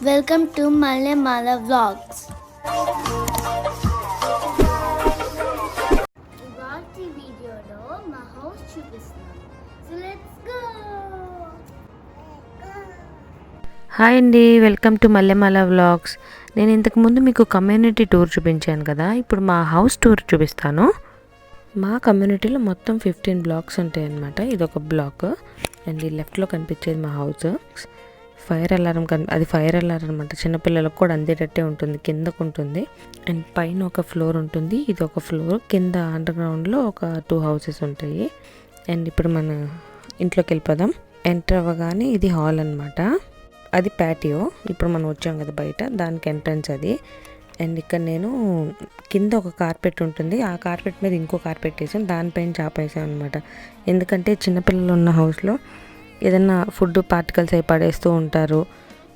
Welcome to Mala Vlogs. ఇవాల్టి వీడియోలో మా హౌస్ చూపిస్తున్నాం. So let's go. హాయ్ అండి, వెల్కమ్ టు మల్లెమాల వ్లాగ్స్. నేను ఇంతకుముందు మీకు కమ్యూనిటీ టూర్ చూపించాను కదా, ఇప్పుడు మా హౌస్ టూర్ చూపిస్తాను. మా కమ్యూనిటీలో మొత్తం 15 బ్లాక్స్ ఉంటాయి అన్నమాట. ఇది ఒక బ్లాక్ అండ్ ఈ లెఫ్ట్లో కనిపించేది మా హౌస్. ఫైర్ అలారం అది ఫైర్ అలారం అనమాట. చిన్నపిల్లలకు కూడా అందేటట్టే ఉంటుంది, కిందకు ఉంటుంది. అండ్ పైన ఒక ఫ్లోర్ ఉంటుంది, ఇది ఒక ఫ్లోర్. కింద అండర్ గ్రౌండ్లో ఒక 2 హౌసెస్ ఉంటాయి. అండ్ ఇప్పుడు మన ఇంట్లోకి వెళ్ళిపోదాం. ఎంటర్ అవ్వగానే ఇది హాల్ అనమాట, అది ప్యాటియో. ఇప్పుడు మనం వచ్చాం కదా బయట, దానికి ఎంట్రన్స్ అది. అండ్ ఇక్కడ నేను కింద ఒక కార్పెట్ ఉంటుంది, ఆ కార్పెట్ మీద ఇంకో కార్పెట్ వేసాను, దానిపైన చాప వేసాను అనమాట. ఎందుకంటే చిన్నపిల్లలు ఉన్న హౌస్లో ఏదైనా ఫుడ్ పార్టికల్స్ అయి పడేస్తూ ఉంటారు.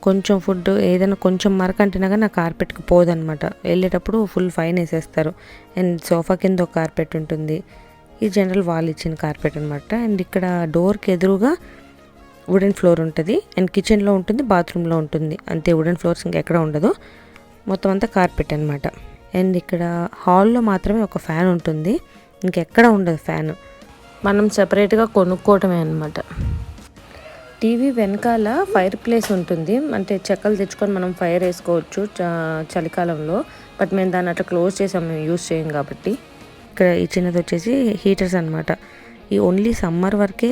కొంచెం ఫుడ్ ఏదైనా కొంచెం మరకంటినా కానీ ఆ కార్పెట్కి పోదనమాట. వెళ్ళేటప్పుడు ఫుల్ ఫైన్ వేసేస్తారు. అండ్ సోఫా కింద ఒక కార్పెట్ ఉంటుంది, ఈ జనరల్ వాల్ ఇచ్చిన కార్పెట్ అనమాట. అండ్ ఇక్కడ డోర్కి ఎదురుగా వుడెన్ ఫ్లోర్ ఉంటుంది. అండ్ కిచెన్లో ఉంటుంది, బాత్రూంలో ఉంటుంది, అంతే. వుడెన్ ఫ్లోర్స్ ఇంకెక్కడ ఉండదు, మొత్తం అంతా కార్పెట్ అనమాట. అండ్ ఇక్కడ హాల్లో మాత్రమే ఒక ఫ్యాన్ ఉంటుంది, ఇంకెక్కడ ఉండదు ఫ్యాన్. మనం సపరేట్గా కొనుక్కోవటమే అనమాట. టీవీ వెనకాల ఫైర్ ప్లేస్ ఉంటుంది, అంటే చెక్కలు తెచ్చుకొని మనం ఫైర్ వేసుకోవచ్చు చలికాలంలో. బట్ మేము దాన్ని అట్లా క్లోజ్ చేసాం, మేము యూజ్ చేయం కాబట్టి. ఇక్కడ ఈ చిన్నది వచ్చేసి హీటర్స్ అనమాట. ఈ ఓన్లీ సమ్మర్ వరకే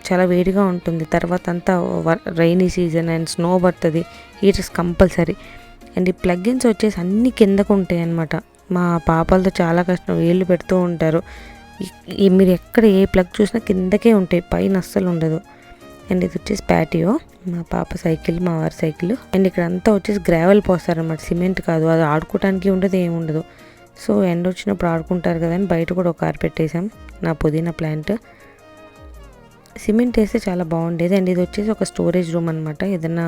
చాలా వేడిగా ఉంటుంది, తర్వాత అంతా రైనీ సీజన్ అండ్ స్నో పడుతుంది, హీటర్స్ కంపల్సరీ. అండ్ ఈ ప్లగ్ఇన్స్ వచ్చేసి అన్ని కిందకు ఉంటాయి అనమాట. మా పాపలతో చాలా కష్టం, వేళ్ళు పెడుతూ ఉంటారు. మీరు ఎక్కడ ఏ ప్లగ్ చూసినా కిందకే ఉంటాయి, పైన అస్సలు ఉండదు. అండ్ ఇది వచ్చేసి ప్యాటియో, మా పాప సైకిల్, మా వారి సైకిల్. అండ్ ఇక్కడ అంతా వచ్చేసి గ్రావెల్ పోస్తారనమాట, సిమెంట్ కాదు. అది ఆడుకోవడానికి ఉండదు, ఏమి ఉండదు. సో ఎండ వచ్చినప్పుడు ఆడుకుంటారు కదా అని బయట కూడా ఒక కార్పెట్ వేసాం, నా పుదీనా ప్లాంట్. సిమెంట్ వేస్తే చాలా బాగుండేది. అండ్ ఇది వచ్చేసి ఒక స్టోరేజ్ రూమ్ అనమాట, ఏదైనా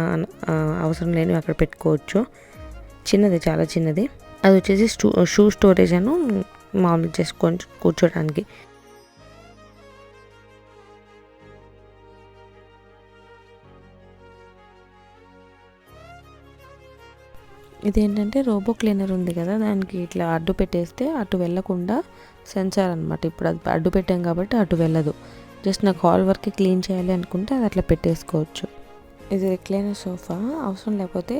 అవసరం లేని అక్కడ పెట్టుకోవచ్చు. చిన్నది, చాలా చిన్నది. అది వచ్చేసి షూ స్టోరేజ్ అను మామూలు చేసుకొని కూర్చోడానికి. ఇదేంటంటే రోబో క్లీనర్ ఉంది కదా, దానికి ఇట్లా అడ్డు పెట్టేస్తే అటు వెళ్ళకుండా సెన్సార్ అనమాట. ఇప్పుడు అది అడ్డు పెట్టాం కాబట్టి అటు వెళ్ళదు. జస్ట్ నాకు హాల్ వరకే క్లీన్ చేయాలి అనుకుంటే అది అట్లా పెట్టేసుకోవచ్చు. ఇది రిక్లైనర్ సోఫా, అవసరం లేకపోతే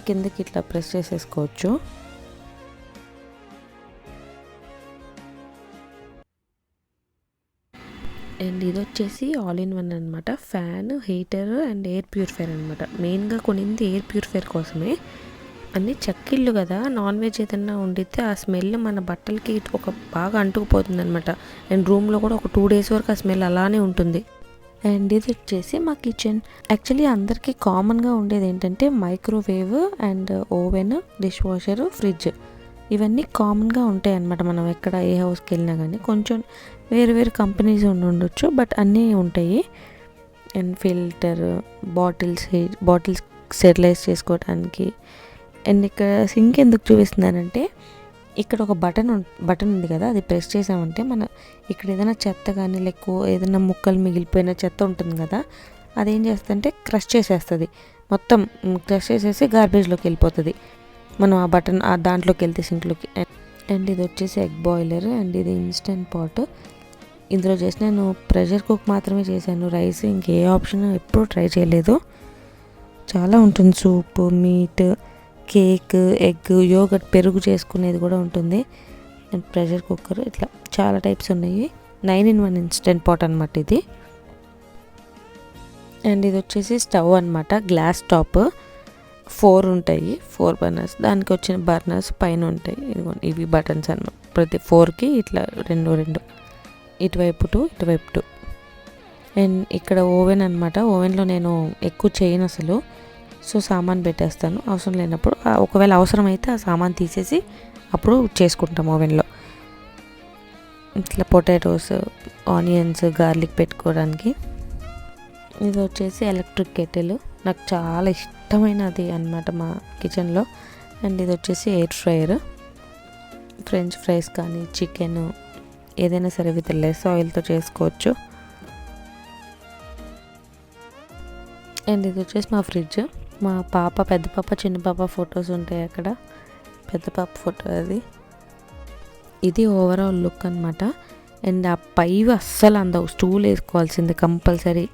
కిందకి ఇట్లా ప్రెస్ చేసేసుకోవచ్చు. అండ్ ఇది వచ్చేసి ఆల్ ఇన్ వన్ అనమాట. Fan, heater and air purifier అనమాట. మెయిన్గా కొనింది ఎయిర్ ప్యూరిఫైర్ కోసమే. అన్నీ చెక్కిళ్ళు కదా, నాన్ వెజ్ ఏదన్నా వండితే ఆ స్మెల్ మన బట్టలకి ఒక బాగా అంటుకుపోతుంది అనమాట. అండ్ రూమ్లో కూడా ఒక 2 days వరకు ఆ స్మెల్ అలానే ఉంటుంది. అండ్ ఇది వచ్చేసి మా కిచెన్. యాక్చువల్లీ అందరికీ కామన్గా ఉండేది ఏంటంటే microwave and oven, dishwasher, fridge. ఇవన్నీ కామన్గా ఉంటాయి అన్నమాట. మనం ఎక్కడ ఏ హౌస్కి వెళ్ళినా కానీ కొంచెం వేరు వేరు కంపెనీస్ ఉండొచ్చు, బట్ అన్నీ ఉంటాయి. అండ్ ఫిల్టర్, బాటిల్స్ స్టెరిలైజ్ చేసుకోవడానికి. అండ్ ఇక్కడ సింక్ ఎందుకు చూపిస్తున్నానంటే, ఇక్కడ ఒక బటన్ ఉంది కదా, అది ప్రెస్ చేసామంటే మన ఇక్కడ ఏదైనా చెత్త కానీ ఏదైనా ముక్కలు మిగిలిపోయిన చెత్త ఉంటుంది కదా, అదేం చేస్తుందంటే క్రష్ చేసేస్తుంది, మొత్తం క్రష్ చేసేసి గార్బేజ్లోకి వెళ్ళిపోతుంది. మనం ఆ బటన్ దాంట్లోకి వెళ్తే సింక్లోకి. అండ్ ఇది వచ్చేసి ఎగ్ బాయిలర్. అండ్ ఇది ఇన్స్టెంట్ పాట్. ఇందులో చేసి నేను ప్రెషర్ కుక్ మాత్రమే చేశాను, రైస్ ఇంకే ఆప్షన్ ఎప్పుడూ ట్రై చేయలేదు. చాలా ఉంటుంది, soup, meet, cake, egg, yoghurt, పెరుగు చేసుకునేది కూడా ఉంటుంది. అండ్ ప్రెషర్ కుక్కర్, ఇట్లా చాలా టైప్స్ ఉన్నాయి. 9 in 1 ఇన్స్టెంట్ పాట్ అనమాట ఇది. అండ్ ఇది వచ్చేసి స్టవ్ అనమాట, గ్లాస్ టాప్. 4 ఉంటాయి, 4 బర్నర్స్. దానికి వచ్చిన బర్నర్స్ పైన ఉంటాయి. ఇవి బటన్స్ అన్నమాట, ప్రతి 4కి ఇట్లా 2 ఇటువైపు 2, ఇటువైపు 2. అండ్ ఇక్కడ ఓవెన్ అనమాట. ఓవెన్లో నేను ఎక్కువ చేయను అసలు, సో సామాన్ పెట్టేస్తాను. అవసరం లేనప్పుడు, ఒకవేళ అవసరం అయితే ఆ సామాన్ తీసేసి అప్పుడు చేసుకుంటాం ఓవెన్లో. ఇట్లా పొటాటోస్, ఆనియన్స్, గార్లిక్ పెట్టుకోవడానికి. ఇది వచ్చేసి ఎలక్ట్రిక్ కెటిల్, నాకు చాలా ఇష్టమైనది అనమాట మా కిచెన్లో. అండ్ ఇది వచ్చేసి ఎయిర్ ఫ్రైయర్. ఫ్రెంచ్ ఫ్రైస్ కానీ చికెన్ ఏదైనా సరే విత్ లెస్ ఆయిల్తో చేసుకోవచ్చు. అండ్ ఇది వచ్చేసి మా ఫ్రిడ్జ్. మా పాప, పెద్ద పాప, చిన్న పాప ఫొటోస్ ఉంటాయి అక్కడ. పెద్ద పాప ఫోటో అది. ఇది ఓవరాల్ లుక్ అనమాట. అండ్ ఆ పైవి అస్సలు అందవు, స్టూల్ వేసుకోవాల్సింది కంపల్సరీ.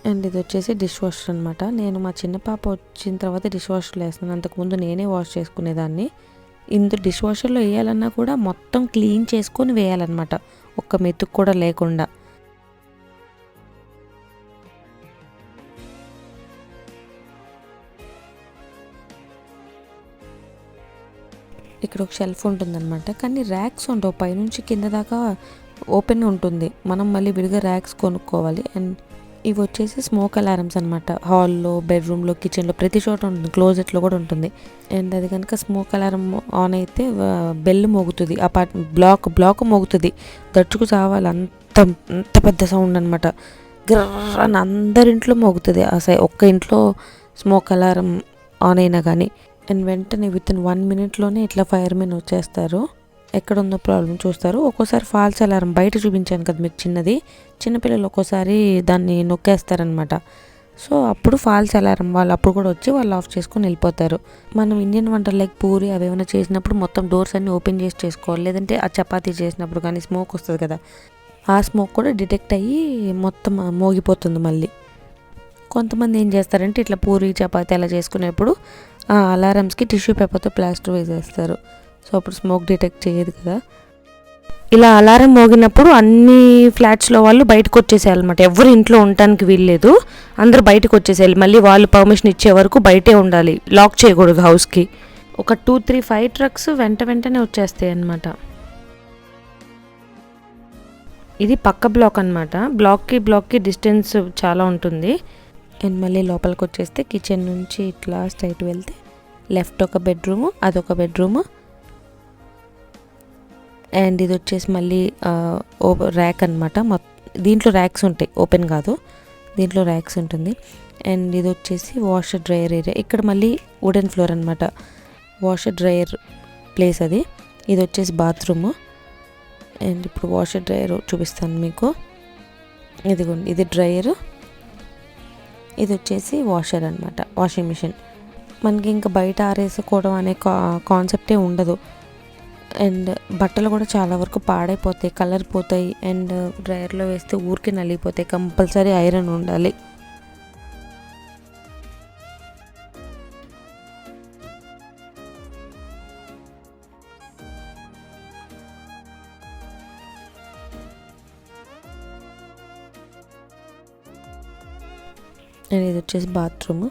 అండ్ ఇది వచ్చేసి డిష్ వాషర్ అనమాట. నేను మా చిన్న పాప వచ్చిన తర్వాత డిష్ వాషర్లో వేస్తున్నాను. అంతకుముందు నేనే వాష్ చేసుకునేదాన్ని. ఇందులో డిష్ వాషర్లో వేయాలన్నా కూడా మొత్తం క్లీన్ చేసుకొని వేయాలన్నమాట, ఒక్క మెతుకు కూడా లేకుండా. ఇక్కడ ఒక షెల్ఫ్ ఉంటుందన్నమాట, కానీ ర్యాక్స్ ఉండవు, పైనుంచి కింద దాకా ఓపెన్ ఉంటుంది. మనం మళ్ళీ విడిగా ర్యాక్స్ కొనుక్కోవాలి. అండ్ ఇవి వచ్చేసి స్మోక్ అలారమ్స్ అనమాట. హాల్లో, బెడ్రూమ్లో, కిచెన్లో ప్రతి చోట ఉంటుంది, క్లోజెట్లో కూడా ఉంటుంది. అండ్ అది కనుక స్మోక్ అలారం ఆన్ అయితే బెల్ మోగుతుంది, బ్లాక్ మోగుతుంది. దచ్చుకు చావాలి, అంత పెద్ద సౌండ్ అనమాట. గ్రర్రని అందరింట్లో మోగుతుంది. ఒక్క ఇంట్లో స్మోక్ అలారం ఆన్ అయినా కానీ. అండ్ వెంటనే వితిన్ 1 minute ఇట్లా ఫైర్మెన్ వచ్చేస్తారు, ఎక్కడ ఉందో ప్రాబ్లం చూస్తారు. ఒక్కోసారి ఫాల్స్ అలారం బయట చూపించాను కదా మీకు చిన్నది, చిన్నపిల్లలు ఒక్కోసారి దాన్ని నొక్కేస్తారనమాట. సో అప్పుడు ఫాల్స్ అలారం వాళ్ళు అప్పుడు కూడా వచ్చి వాళ్ళు ఆఫ్ చేసుకొని వెళ్ళిపోతారు. మనం ఇండియన్ వంటలు లైక్ పూరి అవి ఏమైనా చేసినప్పుడు మొత్తం డోర్స్ అన్నీ ఓపెన్ చేసి చేసుకోవాలి. లేదంటే ఆ చపాతీ చేసినప్పుడు కానీ స్మోక్ వస్తుంది కదా, ఆ స్మోక్ కూడా డిటెక్ట్ అయ్యి మొత్తం మోగిపోతుంది మళ్ళీ. కొంతమంది ఏం చేస్తారంటే ఇట్లా పూరి చపాతీ అలా చేసుకునేప్పుడు ఆ అలారమ్స్కి టిష్యూ పేపర్తో ప్లాస్టర్ వేసేస్తారు. సో అప్పుడు స్మోక్ డిటెక్ట్ చేయదు కదా. ఇలా అలారం మోగినప్పుడు అన్ని ఫ్లాట్స్లో వాళ్ళు బయటకు వచ్చేసేయాలన్నమాట. ఎవరు ఇంట్లో ఉండటానికి వీల్లేదు, అందరూ బయటకు వచ్చేసేయాలి. మళ్ళీ వాళ్ళు పర్మిషన్ ఇచ్చే వరకు బయటే ఉండాలి, లాక్ చేయకూడదు హౌస్కి. ఒక 2-3 ట్రక్స్ వెంటనే వచ్చేస్తాయి అన్నమాట. ఇది పక్క బ్లాక్ అనమాట. బ్లాక్కి డిస్టెన్స్ చాలా ఉంటుంది. అండ్ మళ్ళీ లోపలికి వచ్చేస్తే కిచెన్ నుంచి ఇట్లా స్ట్రైట్ వెళ్తే లెఫ్ట్ ఒక బెడ్రూము, అదొక బెడ్రూము. అండ్ ఇది వచ్చేసి మళ్ళీ ర్యాక్ అనమాట. దీంట్లో ర్యాక్స్ ఉంటాయి, ఓపెన్ కాదు, దీంట్లో ర్యాక్స్ ఉంటుంది. అండ్ ఇది వచ్చేసి వాషర్ డ్రయర్ ఏరియా. ఇక్కడ మళ్ళీ వుడెన్ ఫ్లోర్ అనమాట, వాషర్ డ్రయర్ ప్లేస్ అది. ఇది వచ్చేసి బాత్రూము. అండ్ ఇప్పుడు వాషర్ డ్రయర్ చూపిస్తాను మీకు. ఇదిగోండి, ఇది డ్రయరు, ఇది వచ్చేసి వాషర్ అనమాట, వాషింగ్ మిషన్. మనకి ఇంకా బయట ఆరేసుకోవడం అనే కాన్సెప్టే ఉండదు. అండ్ బట్టలు కూడా చాలా వరకు పాడైపోతాయి, కలర్ పోతాయి. అండ్ డ్రైయర్లో వేస్తే ఊరికి నలిగిపోతాయి. కంపల్సరీ ఐరన్ ఉండాలి. అండ్ ఇది వచ్చేసి బాత్రూమ్.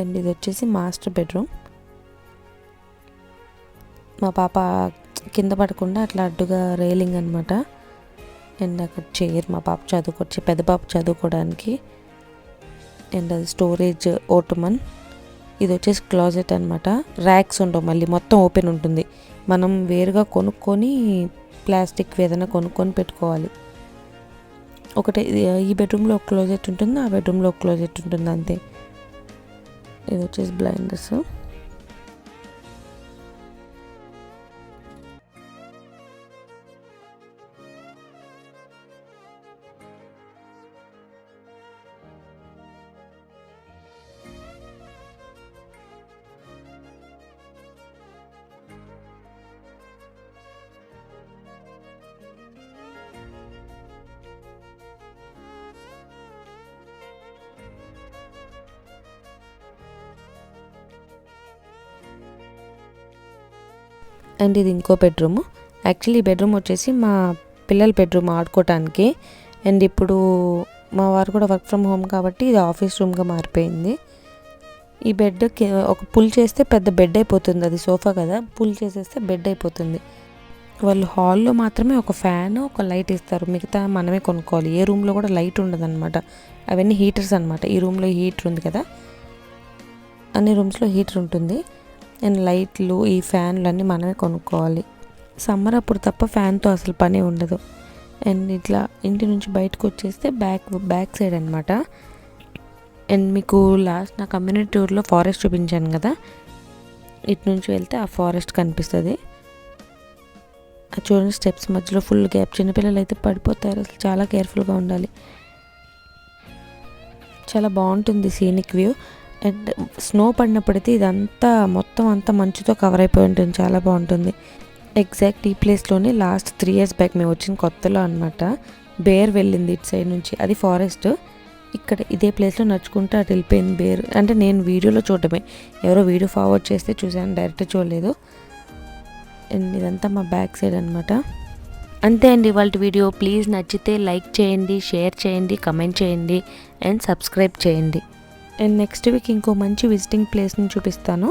అండ్ ఇది వచ్చేసి మాస్టర్ బెడ్రూమ్. మా పాప కింద పడకుండా అట్లా అడ్డుగా రైలింగ్ అనమాట. అండ్ అక్కడ చైర్ మా పాప పెద్ద పాప చదువుకోవడానికి. అండ్ అది స్టోరేజ్ ఓటమన్. ఇది వచ్చేసి క్లాజెట్ అనమాట. ర్యాక్స్ ఉండవు, మళ్ళీ మొత్తం ఓపెన్ ఉంటుంది. మనం వేరుగా కొనుక్కొని ప్లాస్టిక్ ఏదైనా కొనుక్కొని పెట్టుకోవాలి. ఒకటే ఈ బెడ్రూమ్లో ఒక క్లోజెట్ ఉంటుంది, ఆ బెడ్రూమ్లో ఒక క్లోజెట్ ఉంటుంది, అంతే. ఇది వచ్చేసి బ్లైండర్స్. అండ్ ఇది ఇంకో బెడ్రూమ్. యాక్చువల్లీ ఈ బెడ్రూమ్ వచ్చేసి మా పిల్లల బెడ్రూమ్ ఆడుకోవటానికి. అండ్ ఇప్పుడు మా వారు కూడా వర్క్ ఫ్రమ్ హోమ్ కాబట్టి ఇది ఆఫీస్ రూమ్గా మారిపోయింది. ఈ బెడ్ ఒక పుల్ చేస్తే పెద్ద బెడ్ అయిపోతుంది, అది సోఫా కదా, పుల్ చేసేస్తే బెడ్ అయిపోతుంది. వాళ్ళు హాల్లో మాత్రమే ఒక ఫ్యాన్, ఒక లైట్ ఇస్తారు, మిగతా మనమే కొనుక్కోవాలి. ఏ రూమ్లో కూడా లైట్ ఉండదు అనమాట. అవన్నీ హీటర్స్ అనమాట. ఈ రూమ్లో హీటర్ ఉంది కదా, అన్ని రూమ్స్లో హీటర్ ఉంటుంది. అండ్ లైట్లు, ఈ ఫ్యాన్లు అన్నీ మనమే కొనుక్కోవాలి. సమ్మర్ అప్పుడు తప్ప ఫ్యాన్తో అసలు పని ఉండదు. అండ్ ఇట్లా ఇంటి నుంచి బయటకు వచ్చేస్తే బ్యాక్ సైడ్ అనమాట. అండ్ మీకు లాస్ట్ నా కమ్యూనిటీ టూర్లో ఫారెస్ట్ చూపించాను కదా, ఇటు నుంచి వెళ్తే ఆ ఫారెస్ట్ కనిపిస్తుంది. అది చూడండి, స్టెప్స్ మధ్యలో ఫుల్ గ్యాప్. చిన్నపిల్లలు అయితే పడిపోతారు, అసలు చాలా కేర్ఫుల్గా ఉండాలి. చాలా బాగుంటుంది సీనిక్ వ్యూ. అండ్ స్నో పడినప్పుడైతే ఇదంతా మొత్తం అంతా మంచుతో కవర్ అయిపోయి ఉంటుంది, చాలా బాగుంటుంది. ఎగ్జాక్ట్ ఈ ప్లేస్లోనే లాస్ట్ 3 years బ్యాక్ మేము వచ్చిన కొత్తలో అనమాట బేర్ వెళ్ళింది ఇటు సైడ్ నుంచి. అది ఫారెస్ట్. ఇక్కడ ఇదే ప్లేస్లో నడుచుకుంటూ అటు వెళ్ళిపోయింది బేర్. అంటే నేను వీడియోలో చూడటమే, ఎవరో వీడియో ఫార్వర్డ్ చేస్తే చూసాను, డైరెక్ట్ చూడలేదు. అండ్ ఇదంతా మా బ్యాక్ సైడ్ అనమాట. అంతే అండి ఇవాళ వీడియో. ప్లీజ్ నచ్చితే లైక్ చేయండి, షేర్ చేయండి, కమెంట్ చేయండి అండ్ సబ్స్క్రైబ్ చేయండి. అండ్ నెక్స్ట్ వీక్ ఇంకో మంచి విజిటింగ్ ప్లేస్ని చూపిస్తాను.